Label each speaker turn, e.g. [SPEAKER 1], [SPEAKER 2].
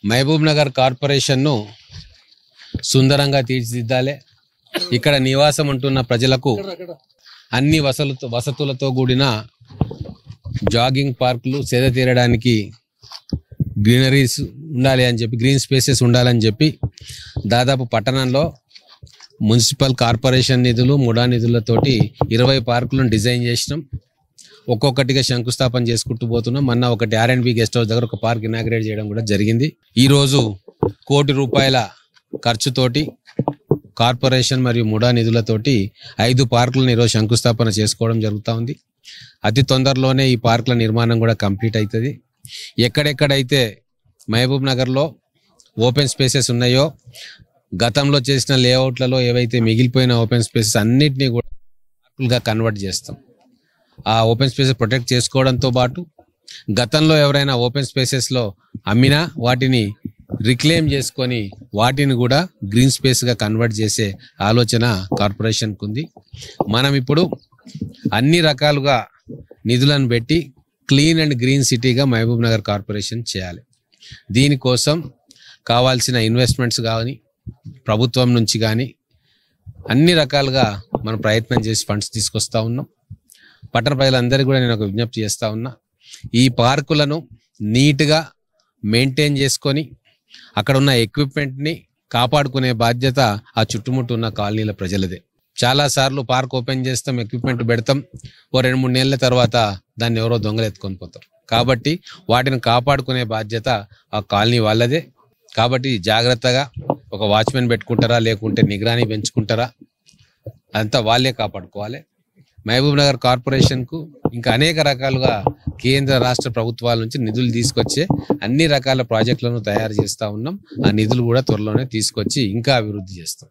[SPEAKER 1] Mahabub Nagar corporation ను సుందరంగా తీర్చిదిద్దాలి. ఇక్కడ నివాసం ఉంటున్న ప్రజలకు అన్ని వసతులతో కూడిన జాగింగ్ పార్కులు, సేద తీరడానికి గ్రీనరీస్ ఉండాలి అని చెప్పి, గ్రీన్ స్పేసెస్ ఉండాలని చెప్పి దాదాపు పట్టణంలో మున్సిపల్ కార్పొరేషన్ నిధులు, ముడా నిధులతోటి 20 పార్కులను డిజైన్ చేసినాం. ఒక్కొక్కటిగా శంకుస్థాపన చేసుకుంటూ పోతున్నాం. మొన్న ఒకటి R&B గెస్ట్ హౌస్ దగ్గర ఒక పార్క్ ఇనాగ్రేట్ చేయడం కూడా జరిగింది. ఈరోజు ₹1 కోటి ఖర్చుతోటి కార్పొరేషన్ మరియు ముడా నిధులతోటి 5 పార్కులను ఈరోజు శంకుస్థాపన చేసుకోవడం జరుగుతూ ఉంది. అతి తొందరలోనే ఈ పార్కుల నిర్మాణం కూడా కంప్లీట్ అవుతుంది. ఎక్కడెక్కడైతే మహబూబ్ నగర్లో ఓపెన్ స్పేసెస్ ఉన్నాయో, గతంలో చేసిన లేఅవుట్లలో ఏవైతే మిగిలిపోయిన ఓపెన్ స్పేసెస్ అన్నిటినీ కూడా పార్కులుగా కన్వర్ట్ చేస్తాం. ఆ ఓపెన్ స్పేసెస్ ప్రొటెక్ట్ చేసుకోవడంతో పాటు గతంలో ఎవరైనా ఓపెన్ స్పేసెస్లో అమ్మినా వాటిని రిక్లెయిమ్ చేసుకొని వాటిని కూడా గ్రీన్ స్పేస్గా కన్వర్ట్ చేసే ఆలోచన కార్పొరేషన్కు ఉంది. మనం ఇప్పుడు అన్ని రకాలుగా నిధులను పెట్టి క్లీన్ అండ్ గ్రీన్ సిటీగా మహబూబ్ నగర్ కార్పొరేషన్ చేయాలి. దీనికోసం కావాల్సిన ఇన్వెస్ట్మెంట్స్ కానీ ప్రభుత్వం నుంచి కానీ అన్ని రకాలుగా మనం ప్రయత్నం చేసి ఫండ్స్ తీసుకొస్తా ఉన్నాం. పట్టణ ప్రజలందరికీ కూడా నేను ఒక విజ్ఞప్తి చేస్తూ ఉన్నా, ఈ పార్కులను నీట్గా మెయింటైన్ చేసుకొని అక్కడ ఉన్న ఎక్విప్మెంట్ని కాపాడుకునే బాధ్యత ఆ చుట్టుముట్టు ఉన్న కాలనీల ప్రజలదే. చాలాసార్లు పార్క్ ఓపెన్ చేస్తాం, ఎక్విప్మెంట్ పెడతాం, ఓ 2-3 నెలల తర్వాత దాన్ని ఎవరో దొంగలు ఎత్తుకొని పోతారు. కాబట్టి వాటిని కాపాడుకునే బాధ్యత ఆ కాలనీ వాళ్ళదే. కాబట్టి జాగ్రత్తగా ఒక వాచ్మెన్ పెట్టుకుంటారా, లేకుంటే నిగరాని పెంచుకుంటారా, అంతా వాళ్ళే కాపాడుకోవాలి. మహబూబ్ నగర్ కార్పొరేషన్కు ఇంకా అనేక రకాలుగా కేంద్ర రాష్ట్ర ప్రభుత్వాల నుంచి నిధులు తీసుకొచ్చే అన్ని రకాల ప్రాజెక్టులను తయారు చేస్తూ ఉన్నాం. ఆ నిధులు కూడా త్వరలోనే తీసుకొచ్చి ఇంకా అభివృద్ధి చేస్తాం.